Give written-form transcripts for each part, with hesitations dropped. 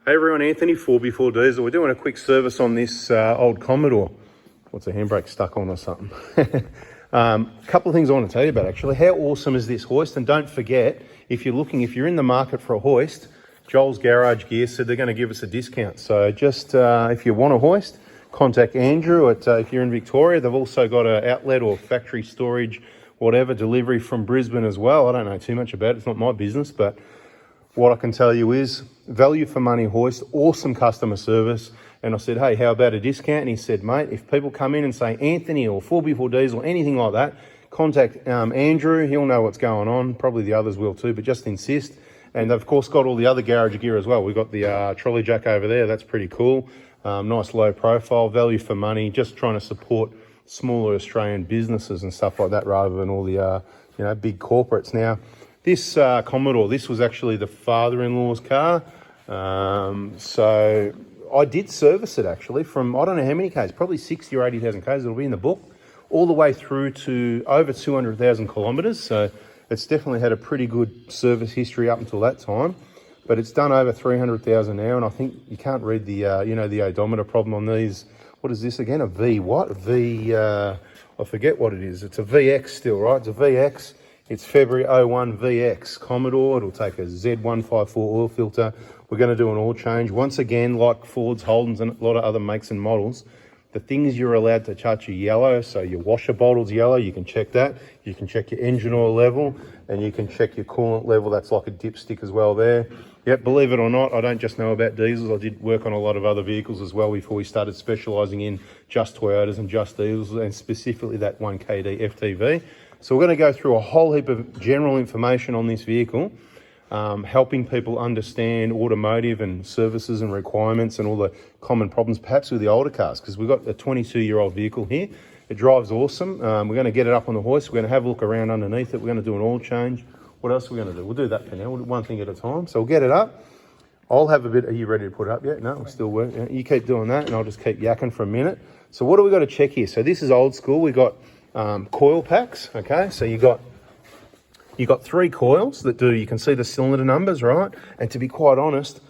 Hey everyone, Anthony, 4x4 Diesel. We're doing a quick service on this old Commodore. What's the handbrake stuck on or something? Couple of things I want to tell you about actually. How awesome is this hoist? And don't forget, if you're in the market for a hoist, Joel's Garage Gear said they're going to give us a discount. So just if you want a hoist, contact Andrew if you're in Victoria. They've also got an outlet or factory storage, whatever, delivery from Brisbane as well. I don't know too much about it. It's not my business, but what I can tell you is value for money hoist, awesome customer service. And I said, hey, how about a discount? And he said, mate, if people come in and say Anthony or 4x4 Diesel, anything like that, contact Andrew. He'll know what's going on. Probably the others will too, but just insist. And they've of course got all the other garage gear as well. We've got the trolley jack over there. That's pretty cool. Nice low profile, value for money, just trying to support smaller Australian businesses and stuff like that rather than all the big corporates. Now, this Commodore, this was actually the father-in-law's car. So I did service it actually from, I don't know how many Ks, probably 60 or 80,000 Ks, it'll be in the book, all the way through to over 200,000 kilometres. So it's definitely had a pretty good service history up until that time, but it's done over 300,000 now. And I think you can't read the, the odometer problem on these. What is this again? A V what? I forget what it is. It's a VX still, right? It's a VX. It's February 01 VX Commodore. It'll take a Z154 oil filter. We're going to do an oil change. Once again, like Fords, Holdens, and a lot of other makes and models, the things you're allowed to touch are yellow. So your washer bottle's yellow. You can check that. You can check your engine oil level, and you can check your coolant level. That's like a dipstick as well there. Yep, believe it or not, I don't just know about diesels. I did work on a lot of other vehicles as well before we started specialising in just Toyotas and just diesels, and specifically that 1KD FTV. So we're going to go through a whole heap of general information on this vehicle, helping people understand automotive and services and requirements and all the common problems perhaps with the older cars, because we've got a 22-year-old vehicle here. It drives awesome. We're going to get it up on the hoist. We're going to have a look around underneath it. We're going to do an oil change. What else are we going to do? We'll do that for now. We'll do one thing at a time. So we'll get it up. I'll have a bit. Are you ready to put it up yet? No, we're still working. You keep doing that and I'll just keep yakking for a minute. So what do we got to check here? So this is old school. We got coil packs. Okay, so you got 3 coils that do. You can see the cylinder numbers, right? And to be quite honest,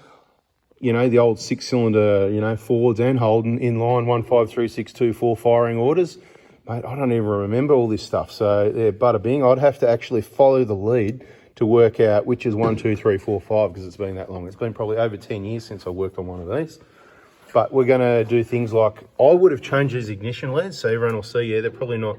the old 6-cylinder, Fords and Holden inline 15362 firing orders. Mate, I don't even remember all this stuff. So yeah, bada bing. I'd have to actually follow the lead to work out which is 1, 2, 3, 4, 5 because it's been that long. It's been probably over 10 years since I worked on one of these. But we're going to do things like, I would have changed these ignition leads so everyone will see, yeah, they're probably not,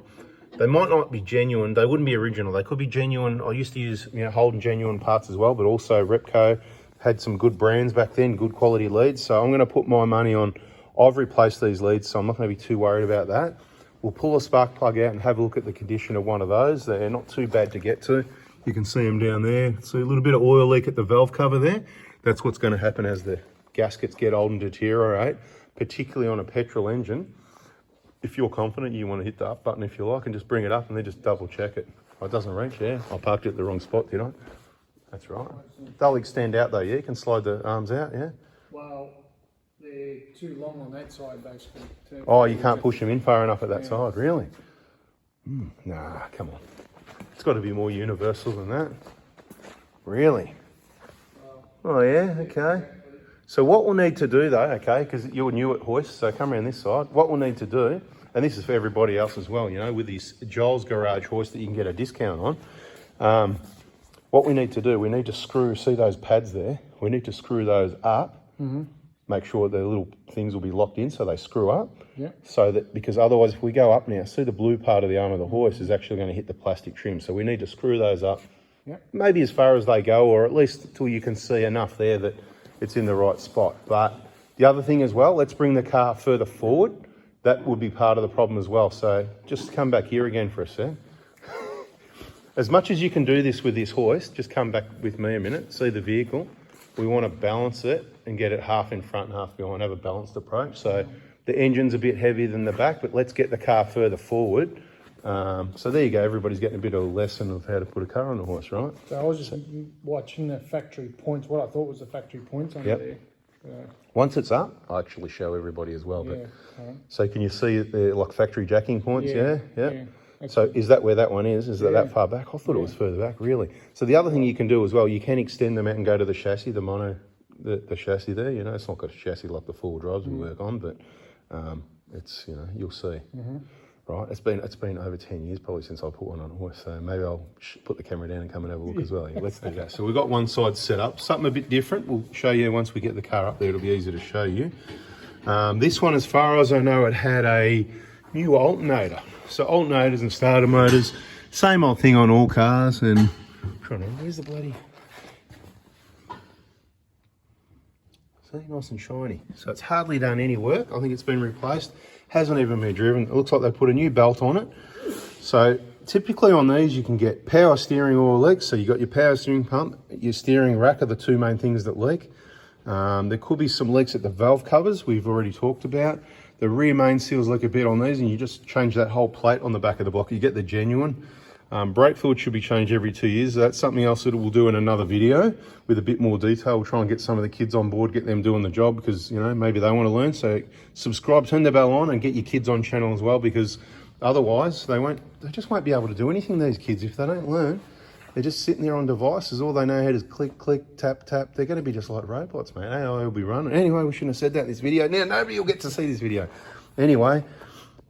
they might not be genuine. They wouldn't be original. They could be genuine. I used to use, Holden genuine parts as well, but also Repco had some good brands back then, good quality leads. So I'm going to put my money on, I've replaced these leads, so I'm not going to be too worried about that. We'll pull a spark plug out and have a look at the condition of one of those. They're not too bad to get to. You can see them down there. See a little bit of oil leak at the valve cover there. That's what's going to happen as the gaskets get old and deteriorate, particularly on a petrol engine. If you're confident, you want to hit the up button if you like and just bring it up and then just double check it. Oh, it doesn't reach, yeah. I parked it at the wrong spot, did I? That's right. They'll extend out though, yeah? You can slide the arms out, yeah? Well, they're too long on that side basically. Oh, you can't push them in far enough at that side, really? Nah, come on. It's got to be more universal than that. Really? Oh yeah, okay. So what we'll need to do though, okay, because you're new at hoist, so come around this side. What we'll need to do, and this is for everybody else as well, with these Joel's Garage hoist that you can get a discount on. What we need to do, we need to screw, see those pads there? We need to screw those up. Make sure the little things will be locked in so they screw up. Yeah. So that, because otherwise if we go up now, see the blue part of the arm of the hoist is actually going to hit the plastic trim. So we need to screw those up, maybe as far as they go, or at least until you can see enough there that it's in the right spot. But the other thing as well, let's bring the car further forward. That would be part of the problem as well. So just come back here again for a sec. As much as you can do this with this hoist, just come back with me a minute, see the vehicle. We want to balance it and get it half in front and half behind, have a balanced approach. So the engine's a bit heavier than the back, but let's get the car further forward. So there you go, everybody's getting a bit of a lesson of how to put a car on the horse, right? So I was just watching the factory points, what I thought was the factory points under there. Once it's up, I'll actually show everybody as well. But so can you see the like factory jacking points? Yeah. So is that where that one is? Is that far back? I thought it was further back, really. So the other thing you can do as well, you can extend them out and go to the chassis, the mono the chassis there. You know, it's not got a chassis like the four-wheel drives we work on, but it's, you know, you'll see. Right, it's been over 10 years probably since I put one on a horse, so maybe I'll put the camera down and come and have a look as well. Yeah, let's do that. So we've got one side set up, something a bit different. We'll show you once we get the car up there. It'll be easy to show you. This one, as far as I know, it had a new alternator. So alternators and starter motors, same old thing on all cars. And I'm trying to remember, where's the bloody? See, nice and shiny. So it's hardly done any work. I think it's been replaced. Hasn't even been driven. It looks like they put a new belt on it. So typically on these you can get power steering oil leaks. So you've got your power steering pump, your steering rack are the two main things that leak. There could be some leaks at the valve covers we've already talked about. The rear main seals leak a bit on these, and you just change that whole plate on the back of the block. You get the genuine. Brake fluid should be changed every 2 years. That's something else that we'll do in another video with a bit more detail. We'll try and get some of the kids on board, get them doing the job, because, you know, maybe they want to learn. So subscribe, turn the bell on, and get your kids on channel as well, because otherwise they just won't be able to do anything, these kids, if they don't learn. They're just sitting there on devices. All they know how to is click, click, tap, tap. They're going to be just like robots, mate. AI will be running. Anyway, we shouldn't have said that in this video. Now nobody will get to see this video. Anyway,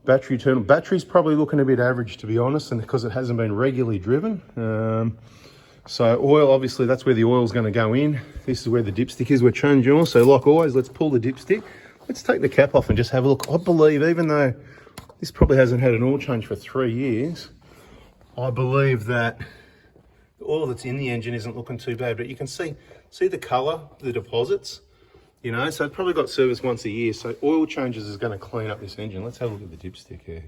battery's probably looking a bit average, to be honest, and because it hasn't been regularly driven. So oil, obviously that's where the oil's going to go in. This is where the dipstick is. We're changing oil, so like always, let's pull the dipstick. Let's take the cap off and just have a look. I believe, even though this probably hasn't had an oil change for 3 years, I believe that the oil that's in the engine isn't looking too bad, but you can see the colour, the deposits. You know, so it's probably got service once a year. So oil changes is going to clean up this engine. Let's have a look at the dipstick here.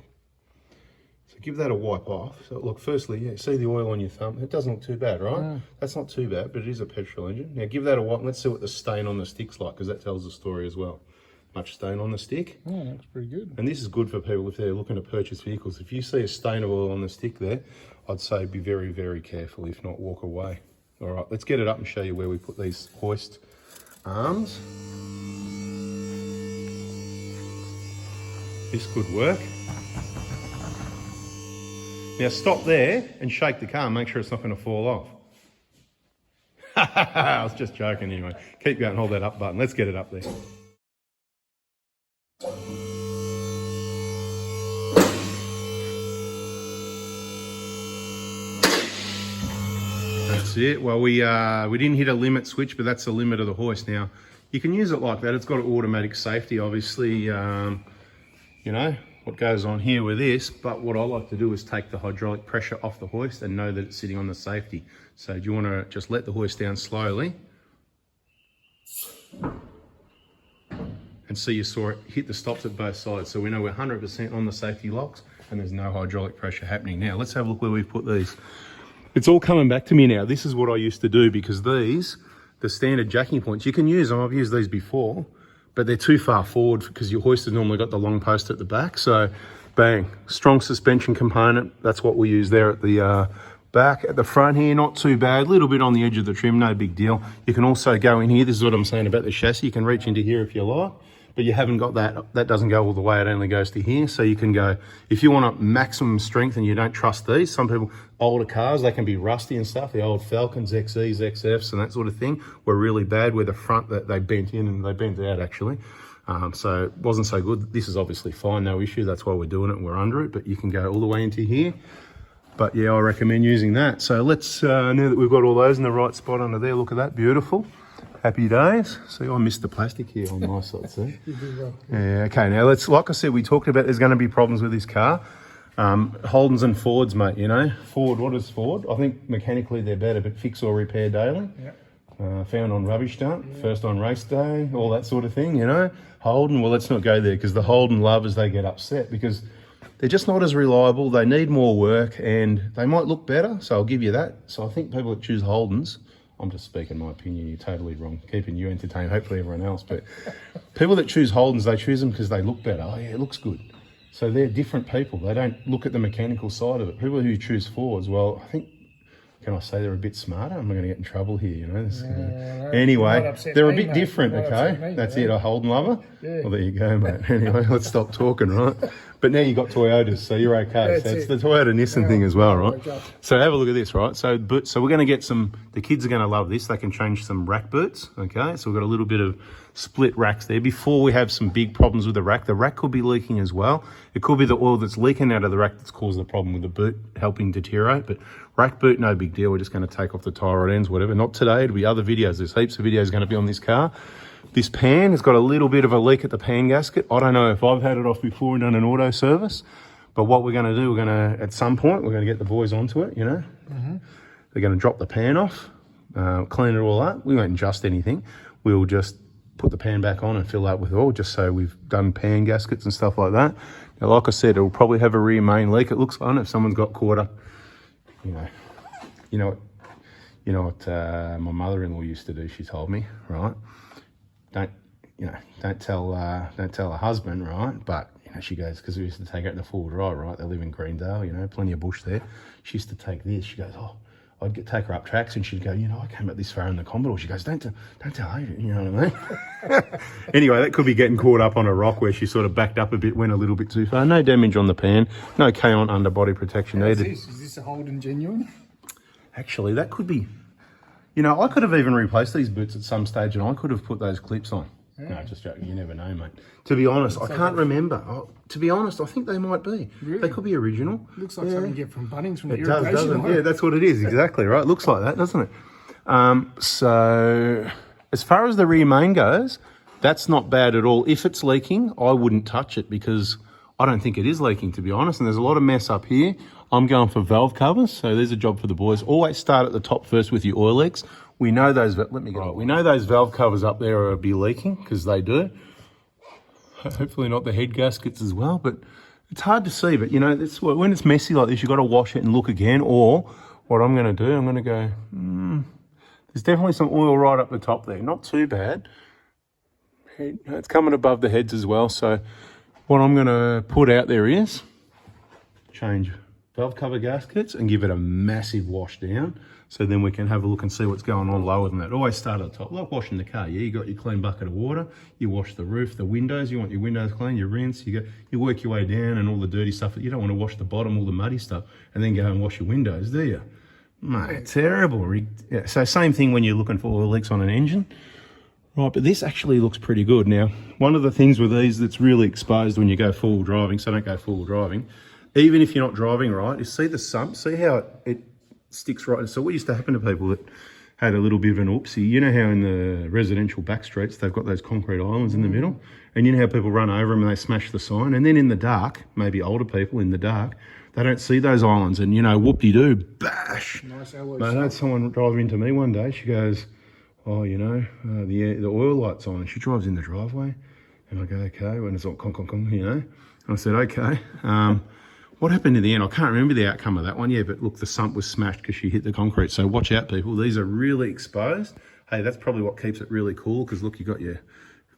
So give that a wipe off. So look, firstly, yeah, see the oil on your thumb. It doesn't look too bad, right? No. That's not too bad, but it is a petrol engine. Now give that a wipe and let's see what the stain on the stick's like, because that tells the story as well. Much stain on the stick. Yeah, that's pretty good. And this is good for people if they're looking to purchase vehicles. If you see a stain of oil on the stick there, I'd say be very, very careful. If not, walk away. All right, let's get it up and show you where we put these hoist arms. This could work. Now stop there and shake the car and make sure it's not going to fall off. I was just joking anyway. Keep going, hold that up button. Let's get it up there. That's it. Well, we didn't hit a limit switch, but that's the limit of the hoist. Now, you can use it like that. It's got automatic safety, obviously. You know, what goes on here with this, but what I like to do is take the hydraulic pressure off the hoist and know that it's sitting on the safety. So do you want to just let the hoist down slowly? And see, you saw it hit the stops at both sides. So we know we're 100% on the safety locks and there's no hydraulic pressure happening. Now, let's have a look where we've put these. It's all coming back to me now. This is what I used to do, because these, the standard jacking points, you can use them. I've used these before, but they're too far forward because your hoist has normally got the long post at the back. So bang, strong suspension component. That's what we use there at the back. At the front here, not too bad. A little bit on the edge of the trim, no big deal. You can also go in here. This is what I'm saying about the chassis. You can reach into here if you like, but you haven't got that. That doesn't go all the way. It only goes to here. So you can go, if you want a maximum strength and you don't trust these, some people, older cars, they can be rusty and stuff. The old Falcons, XEs, XFs and that sort of thing were really bad, where the front, that they bent in and they bent out actually. So it wasn't so good. This is obviously fine, no issue. That's why we're doing it and we're under it, but you can go all the way into here. But yeah, I recommend using that. So let's, now that we've got all those in the right spot under there, look at that, beautiful. Happy days. See, I missed the plastic here on my side, see? Yeah, okay, now let's, like I said, we talked about there's going to be problems with this car. Holdens and Fords, mate, you know. Ford, what is Ford? I think mechanically they're better, but fix or repair daily. Yeah. Found on rubbish dump, yeah. First on race day, all that sort of thing, you know. Holden, well, let's not go there, because the Holden lovers, they get upset because they're just not as reliable. They need more work and they might look better, so I'll give you that. So I think people that choose Holdens, I'm just speaking my opinion, you're totally wrong, keeping you entertained, hopefully everyone else, but people that choose Holdens, they choose them because they look better. Oh yeah, it looks good. So they're different people. They don't look at the mechanical side of it. People who choose Fords, well, I think, can I say they're a bit smarter? I'm going to get in trouble here, you know. Anyway, they're a bit different, okay? That's it, a Holden lover? Yeah. Well, there you go, mate. Anyway, let's stop talking, right? But now you got Toyotas, so you're okay. That's So it's it. the Toyota Nissan thing as well, right? Okay. So have a look at this, right? So we're going to get some, the kids are going to love this. They can change some rack boots, okay? So we've got a little bit of split racks there. Before we have some big problems with the rack could be leaking as well. It could be the oil that's leaking out of the rack that's caused the problem with the boot helping deteriorate. But rack boot, no big deal. We're just going to take off the tie rod ends, whatever. Not today. It'll be other videos. There's heaps of videos going to be on this car. This pan has got a little bit of a leak at the pan gasket. I don't know if I've had it off before and done an auto service, but what we're going to do, at some point, we're going to get the boys onto it, you know. They're going to drop the pan off, clean it all up. We won't adjust anything. We'll just put the pan back on and fill that with oil, just so we've done pan gaskets and stuff like that. Now, like I said, it'll probably have a rear main leak. It looks like, if someone's got caught up, you know what my mother-in-law used to do. She told me, right? Don't tell her husband, right? But she goes, because we used to take her to full drive, right? They live in Greendale, plenty of bush there. She used to take this. She goes, I'd take her up tracks, and she'd go, I came up this far in the Commodore. She goes, don't tell her, you know what I mean? Anyway, that could be getting caught up on a rock where she sort of backed up a bit, went a little bit too far. No damage on the pan, no Coolant underbody protection needed. Is this a Holden genuine? Actually, that could be. I could have even replaced these boots at some stage, and I could have put those clips on. Yeah. No, just joking. You never know, mate. To be honest, I can't remember. To be honest, I think they might be. Really? They could be original. Looks like something you get from Bunnings from the it does, irrigation. Yeah, that's what it is. Exactly right. Looks like that, doesn't it? So as far as the rear main goes, that's not bad at all. If it's leaking, I wouldn't touch it because I don't think it is leaking, to be honest. And there's a lot of mess up here. I'm going for valve covers, so there's a job for the boys. Always start at the top first with your oil leaks. We know those. We know those valve covers up there will be leaking because they do. Hopefully not the head gaskets as well, but it's hard to see. But it's, when it's messy like this, you've got to wash it and look again. Or what I'm going to do, I'm going to go. There's definitely some oil right up the top there. Not too bad. It's coming above the heads as well. So what I'm going to put out there is change valve cover gaskets and give it a massive wash down, so then we can have a look and see what's going on lower than that. Always start at the top, like washing the car. Yeah, you got your clean bucket of water, you wash the roof, the windows, you want your windows clean, you rinse, you work your way down and all the dirty stuff. You don't want to wash the bottom, all the muddy stuff, and then go and wash your windows, do you? Mate, terrible. Yeah, so same thing when you're looking for oil leaks on an engine. Right, but this actually looks pretty good. Now, one of the things with these that's really exposed when you go full driving, so don't go full driving, even if you're not driving right, is see the sump, see how it sticks right. So what used to happen to people that had a little bit of an oopsie, you know how in the residential back streets, they've got those concrete islands in the middle, and you know how people run over them and they smash the sign, and then in the dark, maybe older people in the dark, they don't see those islands, and whoop-de-doo, bash. Nice alloy. I had someone drive into me one day, she goes, the oil light's on, and she drives in the driveway, and I go, okay, when it's all con, and I said, okay. What happened in the end? I can't remember the outcome of that one. Yeah, but look, the sump was smashed because she hit the concrete. So watch out, people. These are really exposed. Hey, that's probably what keeps it really cool because look, you've got your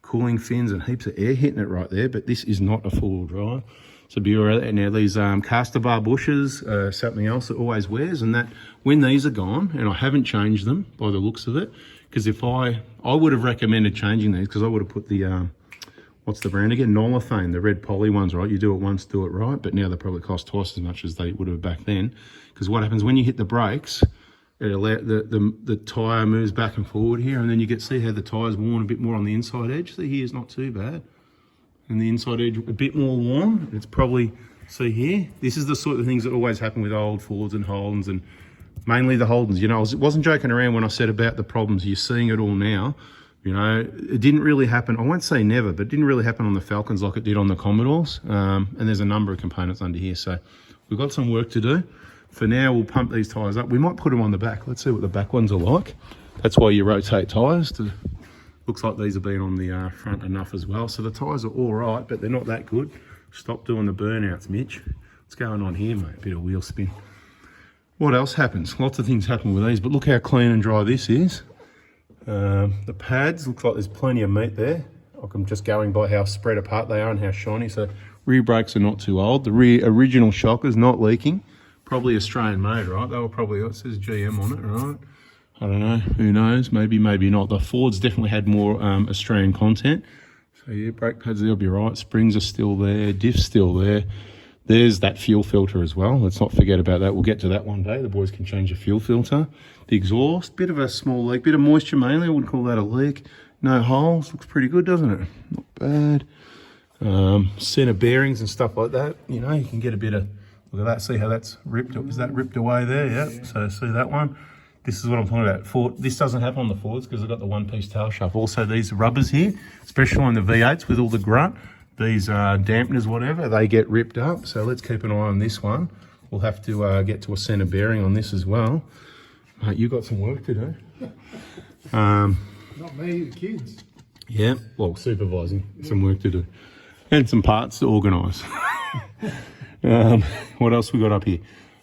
cooling fins and heaps of air hitting it right there, but this is not a four-wheel drive. So be aware of that. Now, these caster bar bushes are something else that always wears, and that when these are gone, and I haven't changed them by the looks of it, because if I would have recommended changing these because I would have put the... what's the brand again? Norlithane, the red poly ones, right? You do it once, do it right, but now they probably cost twice as much as they would have back then. Because what happens when you hit the brakes, the tyre moves back and forward here, and then you see how the tyre's worn a bit more on the inside edge. See here's not too bad. And the inside edge a bit more worn. It's probably, see here, this is the sort of things that always happen with old Fords and Holdens, and mainly the Holdens. I wasn't joking around when I said about the problems. You're seeing it all now. It didn't really happen, I won't say never, but it didn't really happen on the Falcons like it did on the Commodores. And there's a number of components under here. So we've got some work to do. For now, we'll pump these tyres up. We might put them on the back. Let's see what the back ones are like. That's why you rotate tyres. Looks like these have been on the front enough as well. So the tyres are all right, but they're not that good. Stop doing the burnouts, Mitch. What's going on here, mate? Bit of wheel spin. What else happens? Lots of things happen with these, but look how clean and dry this is. The pads, looks like there's plenty of meat there. I'm just going by how spread apart they are and how shiny. So rear brakes are not too old. The rear original shocker's not leaking. Probably Australian made, right? They were probably, it says GM on it, right? I don't know, who knows? Maybe, maybe not. The Fords definitely had more Australian content. So yeah, brake pads, they'll be right. Springs are still there. Diff's still there. There's that fuel filter as well. Let's not forget about that. We'll get to that one day. The boys can change the fuel filter. The exhaust, bit of a small leak. Bit of moisture mainly. I wouldn't call that a leak. No holes. Looks pretty good, doesn't it? Not bad. Center bearings and stuff like that. You know, you can get a bit of... Look at that. See how that's ripped? Is that ripped away there? Yep. So see that one? This is what I'm talking about. Ford, this doesn't happen on the Fords because they've got the one-piece tail shaft. Also, these rubbers here, especially on the V8s with all the grunt, these dampeners, whatever, they get ripped up. So let's keep an eye on this one. We'll have to get to a centre bearing on this as well. Mate, you've got some work to do. Not me, the kids. Yeah, well, supervising, some work to do. And some parts to organise. What else we got up here?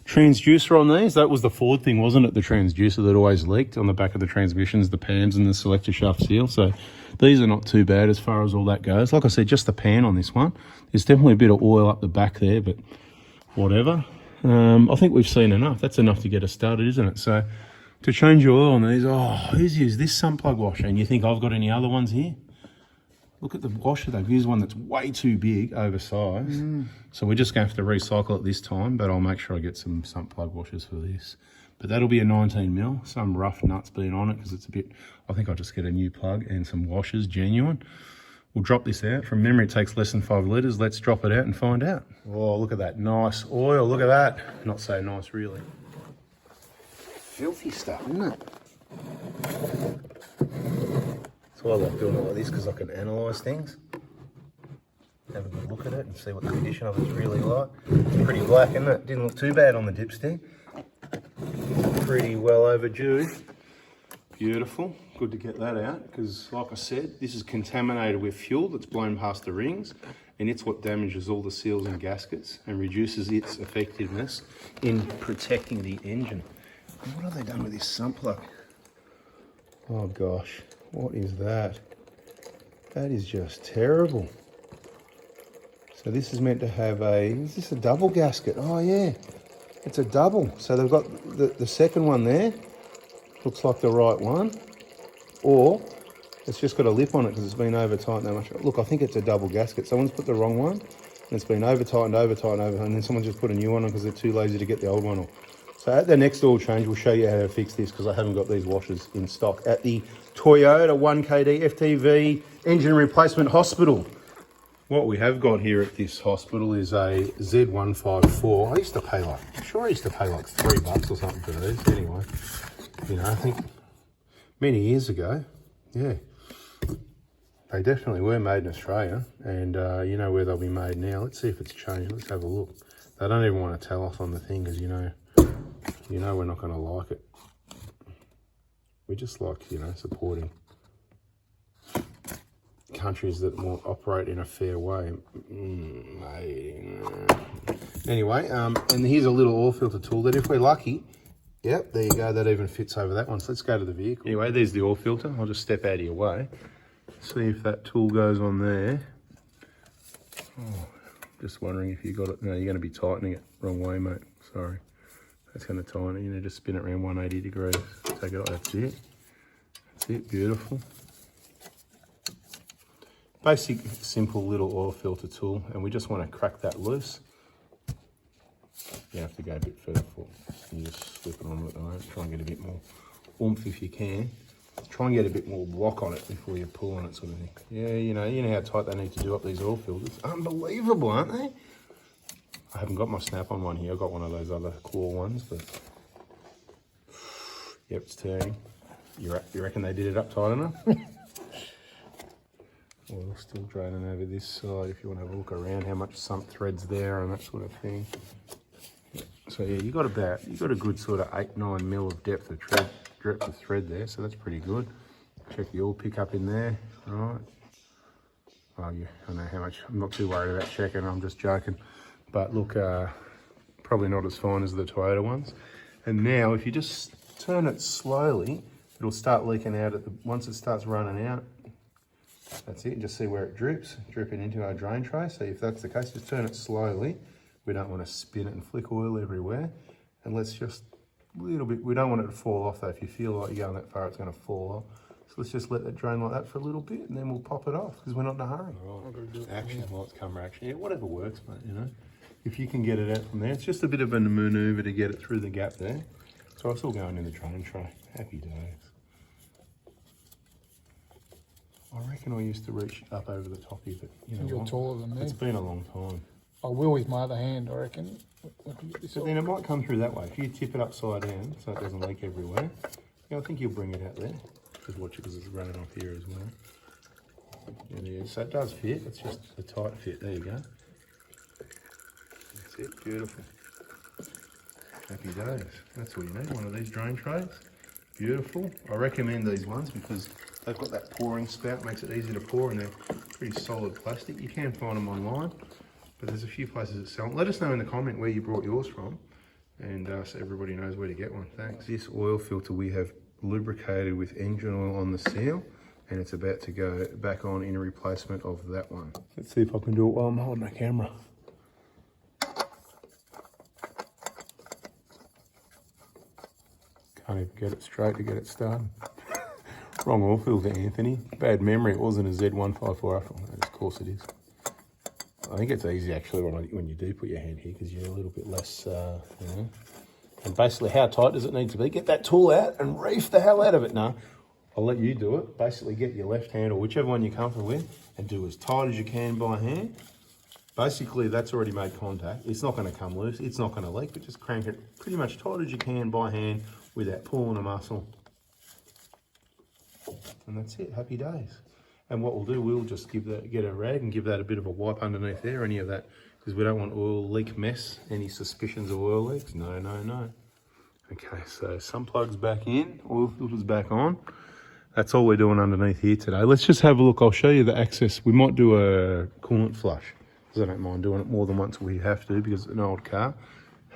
Transducer on these, that was the Ford thing, wasn't it? The transducer that always leaked on the back of the transmissions, the PAMs and the selector shaft seal. So these are not too bad as far as all that goes. Like I said, just the pan on this one. There's definitely a bit of oil up the back there, but whatever. I think we've seen enough. That's enough to get us started, isn't it? So to change your oil on these, oh, who's used this sun plug washer? And you think I've got any other ones here? Look at the washer. They've used one that's way too big, oversized. So we're just going to have to recycle it this time, but I'll make sure I get some sump plug washers for this. But that'll be a 19 mil. Some rough nuts being on it because it's a bit... I think I'll just get a new plug and some washers, genuine. We'll drop this out. From memory, it takes less than 5 litres. Let's drop it out and find out. Oh, look at that nice oil. Look at that. Not so nice, really. Filthy stuff, isn't it? So I like doing it like this because I can analyse things. Have a good look at it and see what the condition of it's really like. It's pretty black, isn't it? Didn't look too bad on the dipstick. Pretty well overdue. Beautiful. Good to get that out because, like I said, this is contaminated with fuel that's blown past the rings, and it's what damages all the seals and gaskets and reduces its effectiveness in protecting the engine. And what have they done with this sump plug? Oh gosh. What is that? That is just terrible. So this is meant to have is this a double gasket? Oh yeah, it's a double. So they've got the second one there, looks like the right one, or it's just got a lip on it because it's been over tightened that much. Look, I think it's a double gasket. Someone's put the wrong one, and it's been over tightened, and then someone just put a new one on because they're too lazy to get the old one off. So at the next oil change, we'll show you how to fix this because I haven't got these washers in stock at the Toyota 1KD FTV Engine Replacement Hospital. What we have got here at this hospital is a Z154. I used to pay like, I'm sure I used to pay like $3 or something for these. Anyway, you know, I think many years ago, yeah, they definitely were made in Australia, and you know where they'll be made now. Let's see if it's changed. Let's have a look. They don't even want to tell us on the thing because you know we're not going to like it. We just like, you know, supporting countries that will operate in a fair way. Anyway, and here's a little oil filter tool that if we're lucky, yep, there you go, that even fits over that one. So let's go to the vehicle. Anyway, there's the oil filter. I'll just step out of your way. See if that tool goes on there. Oh, just wondering if you got it. No, you're going to be tightening it wrong way, mate. Sorry. That's going to tighten it. You know, just spin it around 180 degrees. Take it off. That's it. That's it. Beautiful. Basic, simple little oil filter tool, and we just want to crack that loose. You have to go a bit further forward. You just slip it on with the moment. Try and get a bit more oomph if you can. Try and get a bit more block on it before you pull on it, sort of thing. Yeah, you know how tight they need to do up these oil filters. Unbelievable, aren't they? I haven't got my snap-on one here. I've got one of those other claw ones, but yep, it's turning. You reckon they did it up tight enough? Oil still draining over this side if you want to have a look around how much sump thread's there and that sort of thing. So yeah, you got a good sort of 8-9 mil of depth of thread there, so that's pretty good. Check the oil pickup in there, all right. Well, yeah, I know how much. I'm not too worried about checking. I'm just joking. But look, probably not as fine as the Toyota ones. And now, if you just turn it slowly, it'll start leaking out once it starts running out. That's it. Just see where it dripping into our drain tray. So if that's the case, just turn it slowly. We don't want to spin it and flick oil everywhere. And let's just a little bit. We don't want it to fall off though. If you feel like you're going that far, it's going to fall off. So let's just let that drain like that for a little bit, and then we'll pop it off because we're not in a hurry. Right. Action lights, camera action. Yeah, whatever works, mate. You know, if you can get it out from there, it's just a bit of a manoeuvre to get it through the gap there. So it's all going in the drain tray. Happy days. I reckon I used to reach up over the top of it. You know, You're taller than me. It's been a long time. I will with my other hand, I reckon. So then it might come through that way. If you tip it upside down so it doesn't leak everywhere, yeah, I think you'll bring it out there. Just watch it because it's running off here as well. There it is. So it does fit. It's just a tight fit. There you go. That's it. Beautiful. Happy days. That's all you need. One of these drain trays. Beautiful. I recommend these ones because they've got that pouring spout. Makes it easy to pour, and they're pretty solid plastic. You can find them online, but there's a few places that sell them. Let us know in the comment where you brought yours from, and so everybody knows where to get one. Thanks. This oil filter we have lubricated with engine oil on the seal, and it's about to go back on in a replacement of that one. Let's see if I can do it while I'm holding the camera. Can't even get it straight to get it started. Wrong oil filter, Anthony. Bad memory, it wasn't a Z154 Alpha. Of course it is. I think it's easy actually when you do put your hand here because you're a little bit less, you know. And basically, how tight does it need to be? Get that tool out and reef the hell out of it. No, I'll let you do it. Basically, get your left hand or whichever one you're comfortable with and do as tight as you can by hand. Basically, that's already made contact. It's not going to come loose. It's not going to leak, but just crank it pretty much tight as you can by hand without pulling a muscle. And that's it. Happy days. And what we'll do, we'll just get a rag and give that a bit of a wipe underneath there, any of that, because we don't want oil leak mess. Any suspicions of oil leaks? No, no, no. Okay, so some plugs back in, oil filters back on. That's all we're doing underneath here today. Let's just have a look. I'll show you the access. We might do a coolant flush, because I don't mind doing it more than once we have to, because it's an old car.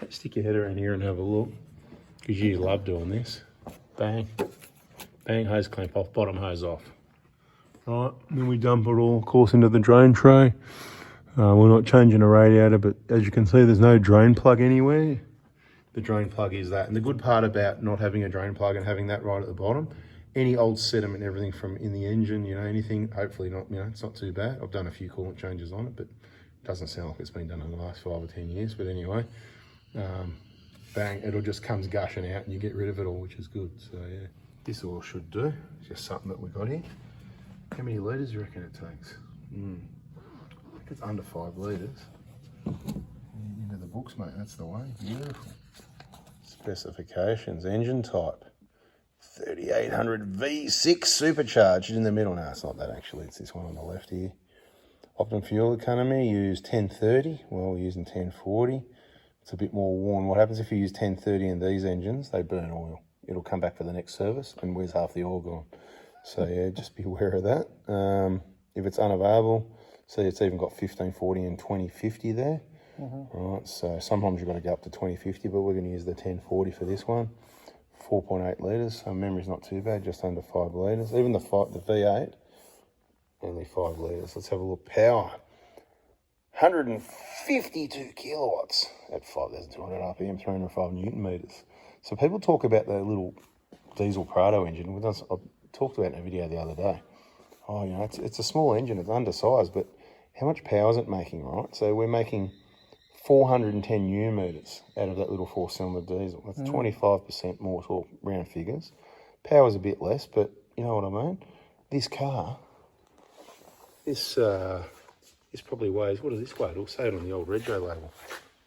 Stick your head around here and have a look, because you love doing this. Bang, bang, hose clamp off, bottom hose off. Right, then we dump it all, of course, into the drain tray. We're not changing a radiator, but as you can see, there's no drain plug anywhere. The drain plug is that. And the good part about not having a drain plug and having that right at the bottom, any old sediment, everything from in the engine, you know, anything, hopefully not, you know, it's not too bad. I've done a few coolant changes on it, but it doesn't sound like it's been done in the last 5 or 10 years. But anyway, bang, it'll just comes gushing out and you get rid of it all, which is good. So yeah, this all should do. It's just something that we got here. How many litres do you reckon it takes? I think it's under 5 litres. Into the books, mate, that's the way. Beautiful. Specifications, engine type. 3800 V6 supercharged in the middle. No, it's not that actually, it's this one on the left here. Optimum fuel economy, use 1030. Well, we're using 1040. It's a bit more worn. What happens if you use 1030 in these engines? They burn oil. It'll come back for the next service, and where's half the oil gone? So yeah, just be aware of that. If it's unavailable, see it's even got 1540 and 2050 there. Right, so sometimes you've got to go up to 2050, but we're going to use the 1040 for this one. 4.8 litres, so memory's not too bad, just under 5 litres. Even the V8, only 5 litres. Let's have a look. Power, 152 kilowatts at 5,200 RPM, 305 Newton meters. So people talk about the little diesel Prado engine. I talked about it in a video the other day. Oh, you know, it's a small engine, it's undersized, but how much power is it making, right? So we're making 410 Newton meters out of that little 4-cylinder diesel. That's 25% more torque, round figures. Power's a bit less, but you know what I mean? This car, this probably weighs, what does this weigh? It'll say it on the old Rego label.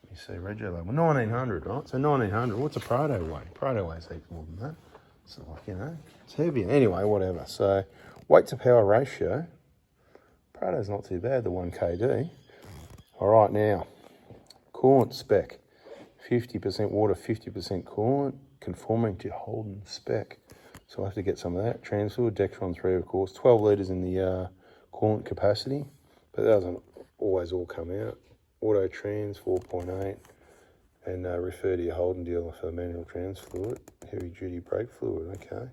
Let me see, Rego label, 1900, right? So 1900, what's a Prado weigh? Prado weighs heaps more than that. So like, you know, it's heavier. Anyway, whatever. So weight to power ratio, Prado's not too bad, the 1KD. All right, now, coolant spec, 50% water, 50% coolant, conforming to Holden spec. So I'll have to get some of that. Transfer, Dextron 3, of course, 12 litres in the coolant capacity, but that doesn't always all come out. Auto trans, 4.8, and refer to your Holden dealer for manual trans fluid, heavy duty brake fluid, okay.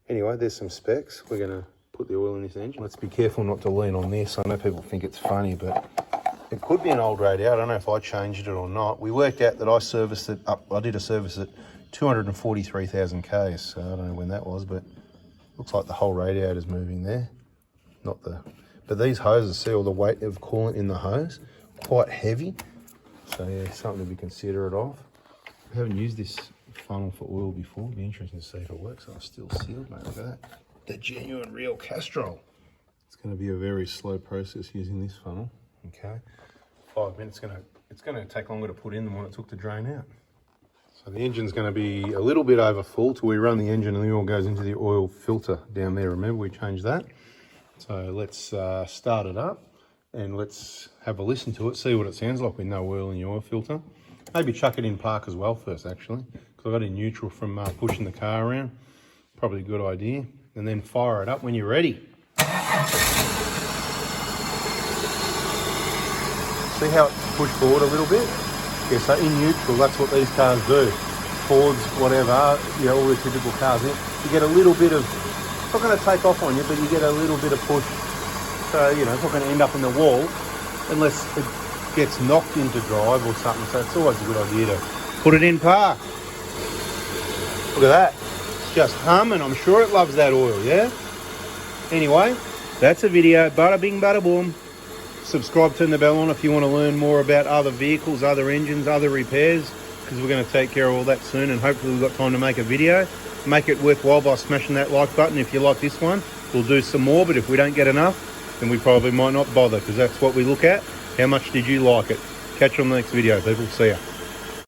Anyway, there's some specs. We're gonna put the oil in this engine. Let's be careful not to lean on this. I know people think it's funny, but it could be an old radiator. I don't know if I changed it or not. We worked out that I serviced it up. I did a service at 243,000 Ks. So I don't know when that was, but Looks like the whole radiator's moving there. But these hoses, see all the weight of coolant in the hose? Quite heavy. So yeah, something to be considerate of. I haven't used this funnel for oil before. It'll be interesting to see if it works. Oh, it's still sealed, mate. Look at that. The genuine real Castrol. It's going to be a very slow process using this funnel. Okay. 5 minutes. It's going to take longer to put in than what it took to drain out. So the engine's going to be a little bit over full till we run the engine and the oil goes into the oil filter down there. Remember, we changed that. So let's start it up and let's have a listen to it, see what it sounds like with no oil in the oil filter. Maybe chuck it in park as well first, actually, because I got it in neutral from pushing the car around. Probably a good idea. And then fire it up when you're ready. See how it's pushed forward a little bit? Yeah, so in neutral, that's what these cars do. Fords, whatever, you know, all the typical cars. You get a little bit of, it's not going to take off on you, but you get a little bit of push. So, you know, it's not going to end up in the wall unless it gets knocked into drive or something. So it's always a good idea to put it in park. Look at that. It's just humming. I'm sure it loves that oil, yeah? Anyway, that's a video. Bada bing, bada boom. Subscribe, turn the bell on if you want to learn more about other vehicles, other engines, other repairs, because we're going to take care of all that soon, and hopefully we've got time to make a video. Make it worthwhile by smashing that like button. If you like this one, we'll do some more, but if we don't get enough, then we probably might not bother, because that's what we look at. How much did you like it? Catch you on the next video, people. See ya.